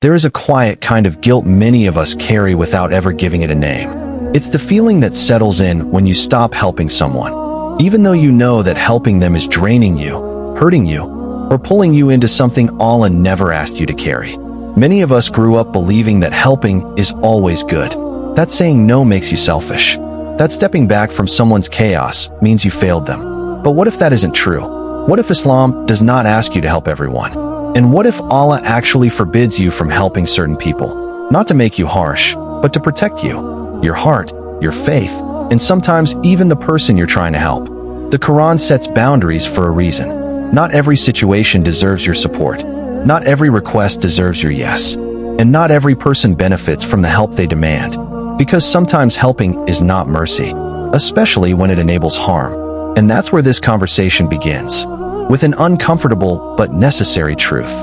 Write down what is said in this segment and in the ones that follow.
there is a quiet kind of guilt many of us carry without ever giving it a name. It's the feeling that settles in when you stop helping someone, even though you know that helping them is draining you, hurting you, or pulling you into something Allah never asked you to carry. Many of us grew up believing that helping is always good. That saying no makes you selfish. That stepping back from someone's chaos means you failed them. But what if that isn't true? What if Islam does not ask you to help everyone? And what if Allah actually forbids you from helping certain people? Not to make you harsh, but to protect you, your heart, your faith, and sometimes even the person you're trying to help. The Quran sets boundaries for a reason. Not every situation deserves your support. Not every request deserves your yes. And not every person benefits from the help they demand. Because sometimes helping is not mercy, especially when it enables harm. And that's where this conversation begins, with an uncomfortable but necessary truth.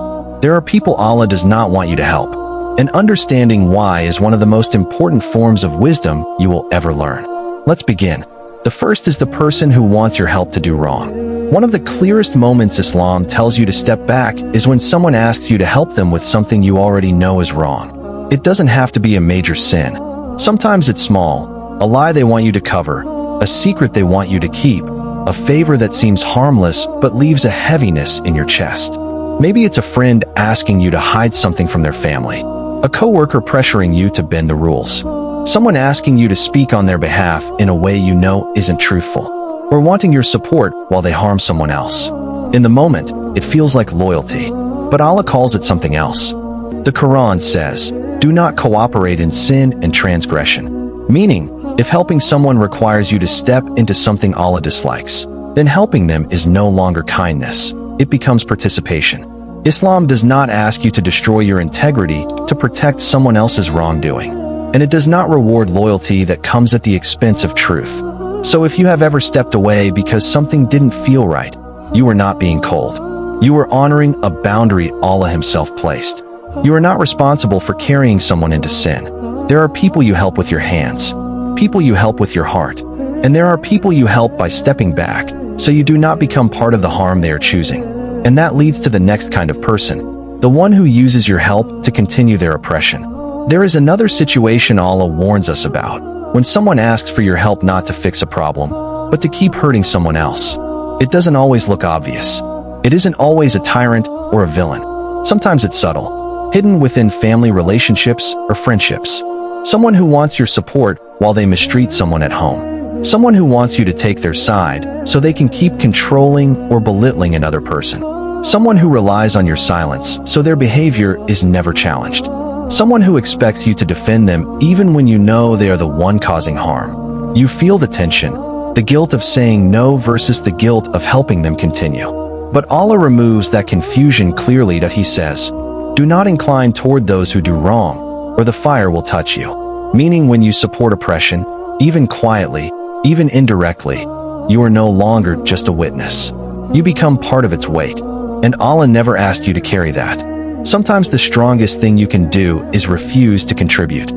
There are people Allah does not want you to help, and understanding why is one of the most important forms of wisdom you will ever learn. Let's begin. The first is the person who wants your help to do wrong. One of the clearest moments Islam tells you to step back is when someone asks you to help them with something you already know is wrong. It doesn't have to be a major sin. Sometimes it's small, a lie they want you to cover, a secret they want you to keep, a favor that seems harmless but leaves a heaviness in your chest. Maybe it's a friend asking you to hide something from their family, a coworker pressuring you to bend the rules, someone asking you to speak on their behalf in a way you know isn't truthful, or wanting your support while they harm someone else. In the moment, it feels like loyalty, but Allah calls it something else. The Quran says, "Do not cooperate in sin and transgression," meaning, if helping someone requires you to step into something Allah dislikes, then helping them is no longer kindness, it becomes participation. Islam does not ask you to destroy your integrity to protect someone else's wrongdoing, and it does not reward loyalty that comes at the expense of truth. So if you have ever stepped away because something didn't feel right, you were not being cold. You were honoring a boundary Allah Himself placed. You are not responsible for carrying someone into sin. There are people you help with your hands, people you help with your heart, and there are people you help by stepping back, so you do not become part of the harm they are choosing. And that leads to the next kind of person, the one who uses your help to continue their oppression. There is another situation Allah warns us about, when someone asks for your help not to fix a problem, but to keep hurting someone else. It doesn't always look obvious. It isn't always a tyrant or a villain. Sometimes it's subtle, hidden within family relationships or friendships. Someone who wants your support while they mistreat someone at home. Someone who wants you to take their side so they can keep controlling or belittling another person. Someone who relies on your silence so their behavior is never challenged. Someone who expects you to defend them even when you know they are the one causing harm. You feel the tension, the guilt of saying no versus the guilt of helping them continue. But Allah removes that confusion clearly that He says, "Do not incline toward those who do wrong, or the fire will touch you." Meaning when you support oppression, even quietly, even indirectly, you are no longer just a witness. You become part of its weight. And Allah never asked you to carry that. Sometimes the strongest thing you can do is refuse to contribute,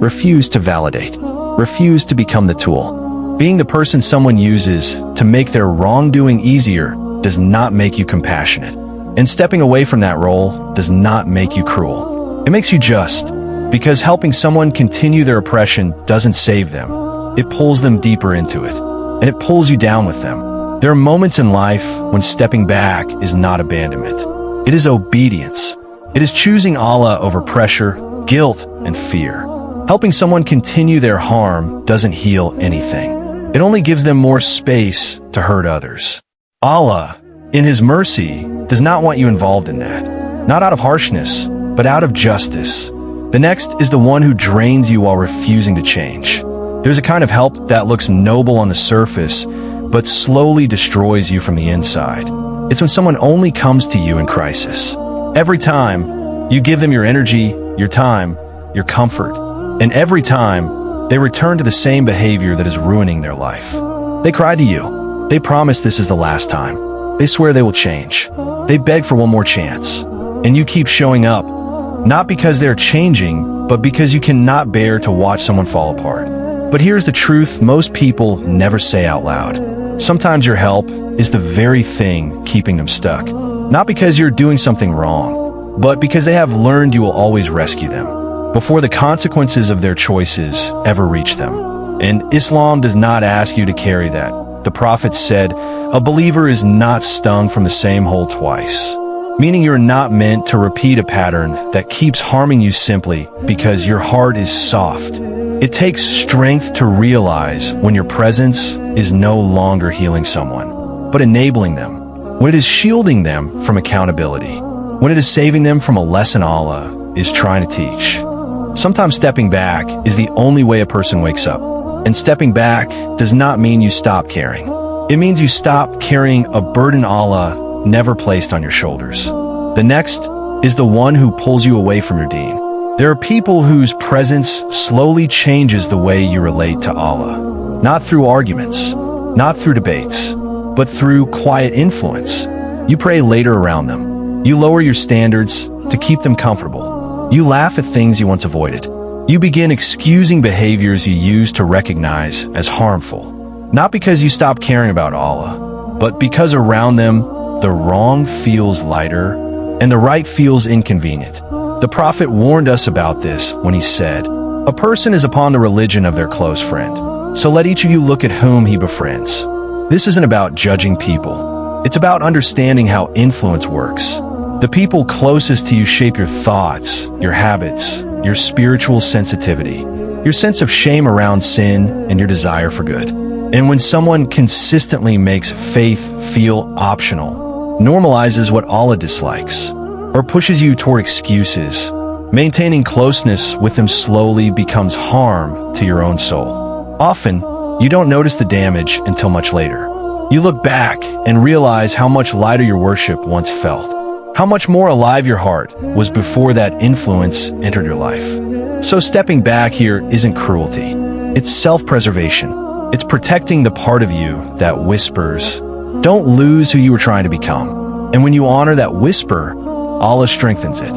refuse to validate, refuse to become the tool. Being the person someone uses to make their wrongdoing easier does not make you compassionate. And stepping away from that role does not make you cruel. It makes you just, because helping someone continue their oppression doesn't save them. It pulls them deeper into it, and it pulls you down with them. There are moments in life when stepping back is not abandonment. It is obedience. It is choosing Allah over pressure, guilt, and fear. Helping someone continue their harm doesn't heal anything. It only gives them more space to hurt others. Allah, in His mercy, does not want you involved in that. Not out of harshness, but out of justice. The next is the one who drains you while refusing to change. There's a kind of help that looks noble on the surface, but slowly destroys you from the inside. It's when someone only comes to you in crisis. Every time, you give them your energy, your time, your comfort. And every time, they return to the same behavior that is ruining their life. They cry to you. They promise this is the last time. They swear they will change. They beg for one more chance. And you keep showing up, not because they're changing, but because you cannot bear to watch someone fall apart. But here's the truth most people never say out loud. Sometimes your help is the very thing keeping them stuck. Not because you're doing something wrong, but because they have learned you will always rescue them before the consequences of their choices ever reach them. And Islam does not ask you to carry that. The Prophet said, "A believer is not stung from the same hole twice," meaning you're not meant to repeat a pattern that keeps harming you simply because your heart is soft. It takes strength to realize when your presence is no longer healing someone, but enabling them, when it is shielding them from accountability, when it is saving them from a lesson Allah is trying to teach. Sometimes stepping back is the only way a person wakes up. And stepping back does not mean you stop caring. It means you stop carrying a burden Allah never placed on your shoulders. The next is the one who pulls you away from your deen. There are people whose presence slowly changes the way you relate to Allah. Not through arguments, not through debates, but through quiet influence. You pray later around them. You lower your standards to keep them comfortable. You laugh at things you once avoided. You begin excusing behaviors you used to recognize as harmful. Not because you stop caring about Allah, but because around them, the wrong feels lighter and the right feels inconvenient. The Prophet warned us about this when he said, "A person is upon the religion of their close friend. So let each of you look at whom he befriends." This isn't about judging people. It's about understanding how influence works. The people closest to you shape your thoughts, your habits, your spiritual sensitivity, your sense of shame around sin, and your desire for good. And when someone consistently makes faith feel optional, normalizes what Allah dislikes, or pushes you toward excuses, maintaining closeness with them slowly becomes harm to your own soul. Often, you don't notice the damage until much later. You look back and realize how much lighter your worship once felt, how much more alive your heart was before that influence entered your life. So stepping back here isn't cruelty. It's self-preservation. It's protecting the part of you that whispers, "Don't lose who you were trying to become." And when you honor that whisper, Allah strengthens it.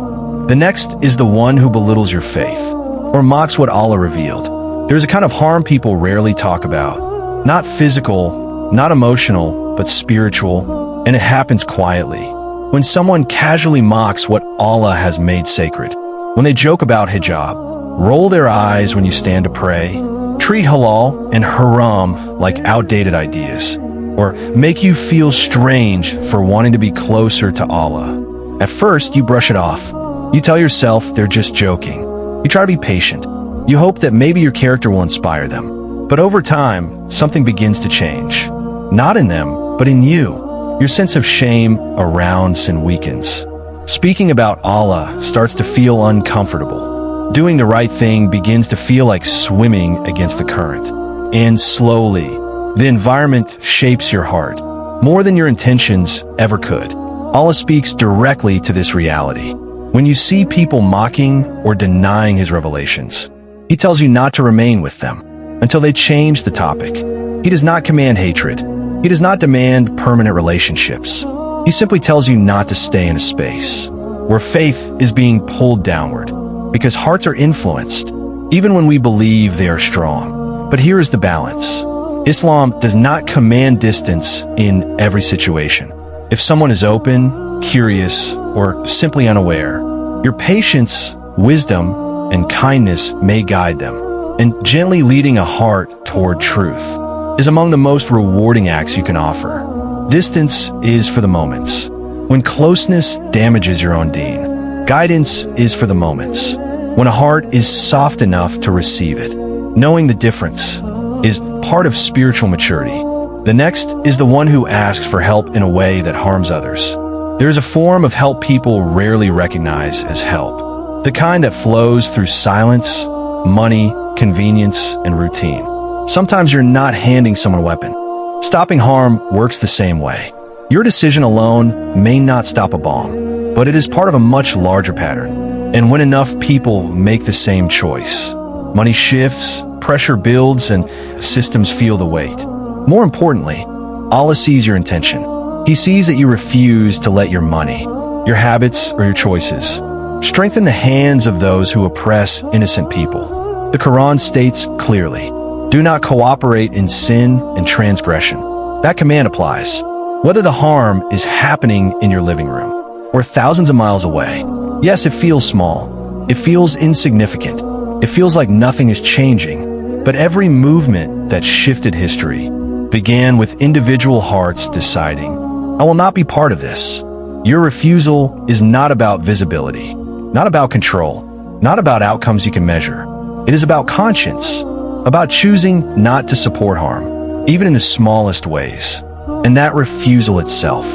The next is the one who belittles your faith, or mocks what Allah revealed. There's a kind of harm people rarely talk about. Not physical, not emotional, but spiritual, and it happens quietly. When someone casually mocks what Allah has made sacred, when they joke about hijab, roll their eyes when you stand to pray, treat halal and haram like outdated ideas, or make you feel strange for wanting to be closer to Allah. At first, you brush it off. You tell yourself they're just joking. You try to be patient. You hope that maybe your character will inspire them. But over time, something begins to change. Not in them, but in you. Your sense of shame around sin weakens. Speaking about Allah starts to feel uncomfortable. Doing the right thing begins to feel like swimming against the current. And slowly, the environment shapes your heart, more than your intentions ever could. Allah speaks directly to this reality. When you see people mocking or denying His revelations, He tells you not to remain with them until they change the topic. He does not command hatred. He does not demand permanent relationships. He simply tells you not to stay in a space where faith is being pulled downward, because hearts are influenced, even when we believe they are strong. But here is the balance. Islam does not command distance in every situation. If someone is open, curious, or simply unaware, your patience, wisdom, and kindness may guide them, and gently leading a heart toward truth is among the most rewarding acts you can offer. Distance is for the moments, when closeness damages your own deen. Guidance is for the moments, when a heart is soft enough to receive it. Knowing the difference is part of spiritual maturity. The next is the one who asks for help in a way that harms others. There is a form of help people rarely recognize as help, the kind that flows through silence, money, convenience, and routine. Sometimes you're not handing someone a weapon. Stopping harm works the same way. Your decision alone may not stop a bomb, but it is part of a much larger pattern. And when enough people make the same choice, money shifts, pressure builds, and systems feel the weight. More importantly, Allah sees your intention. He sees that you refuse to let your money, your habits, or your choices strengthen the hands of those who oppress innocent people. The Quran states clearly, "Do not cooperate in sin and transgression." That command applies, whether the harm is happening in your living room or thousands of miles away. Yes, it feels small. It feels insignificant. It feels like nothing is changing. But every movement that shifted history began with individual hearts deciding, I will not be part of this. Your refusal is not about visibility, not about control, not about outcomes you can measure. It is about conscience, about choosing not to support harm, even in the smallest ways. And that refusal itself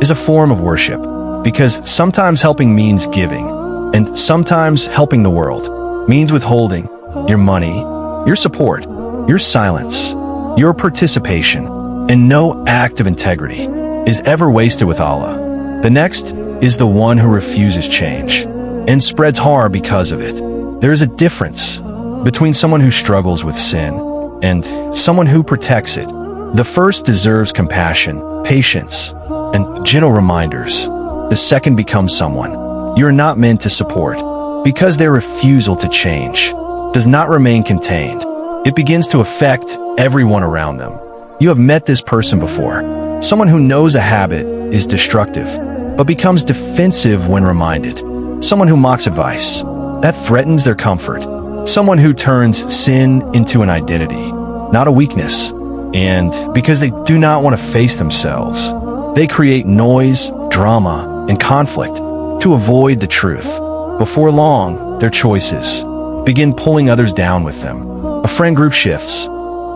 is a form of worship, because sometimes helping means giving, and sometimes helping the world means withholding your money, your support, your silence, your participation, and no act of integrity is ever wasted with Allah. The next is the one who refuses change and spreads harm because of it. There is a difference between someone who struggles with sin and someone who protects it. The first deserves compassion, patience, and gentle reminders. The second becomes someone you are not meant to support because their refusal to change does not remain contained. It begins to affect everyone around them. You have met this person before. Someone who knows a habit is destructive, but becomes defensive when reminded. Someone who mocks advice that threatens their comfort. Someone who turns sin into an identity, not a weakness. And because they do not want to face themselves, they create noise, drama, and conflict to avoid the truth. Before long, their choices begin pulling others down with them. A friend group shifts.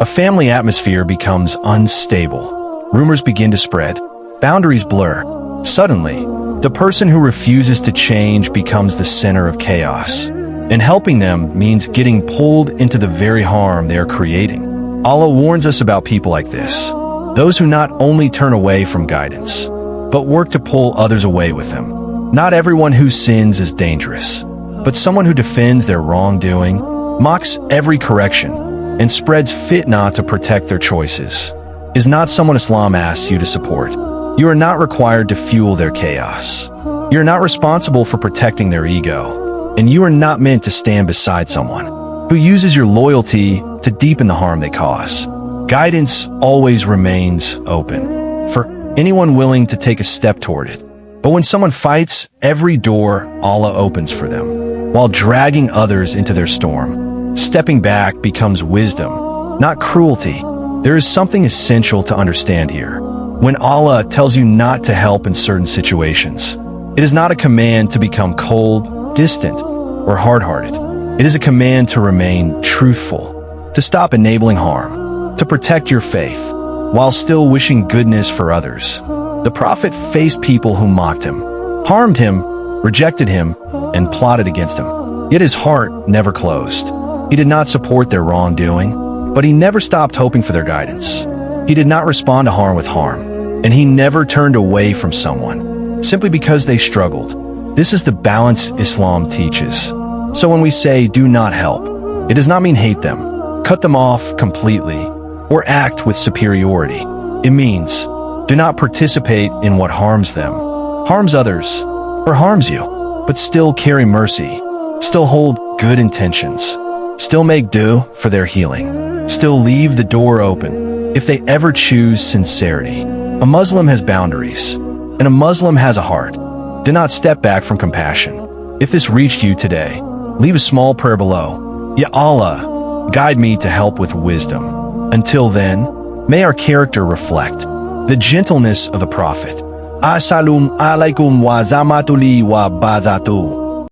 A family atmosphere becomes unstable. Rumors begin to spread. Boundaries blur. Suddenly, the person who refuses to change becomes the center of chaos. And helping them means getting pulled into the very harm they are creating. Allah warns us about people like this. Those who not only turn away from guidance, but work to pull others away with them. Not everyone who sins is dangerous, but someone who defends their wrongdoing, mocks every correction, and spreads fitna to protect their choices is not someone Islam asks you to support. You are not required to fuel their chaos. You are not responsible for protecting their ego, and you are not meant to stand beside someone who uses your loyalty to deepen the harm they cause. Guidance always remains open for anyone willing to take a step toward it. But when someone fights, every door Allah opens for them, while dragging others into their storm. Stepping back becomes wisdom, not cruelty. There is something essential to understand here. When Allah tells you not to help in certain situations, it is not a command to become cold, distant, or hard-hearted. It is a command to remain truthful, to stop enabling harm, to protect your faith, while still wishing goodness for others. The Prophet faced people who mocked him, harmed him, rejected him, and plotted against him. Yet his heart never closed. He did not support their wrongdoing, but he never stopped hoping for their guidance. He did not respond to harm with harm, and he never turned away from someone simply because they struggled. This is the balance Islam teaches. So when we say do not help, it does not mean hate them, cut them off completely, or act with superiority. It means do not participate in what harms them, harms others, or harms you, but still carry mercy, still hold good intentions, still make dua for their healing, still leave the door open if they ever choose sincerity. A Muslim has boundaries, and a Muslim has a heart. Do not step back from compassion. If this reached you today, leave a small prayer below. Ya Allah, guide me to help with wisdom. Until then, may our character reflect the gentleness of the Prophet. Assalamu alaikum wa rahmatullahi wa barakatuh.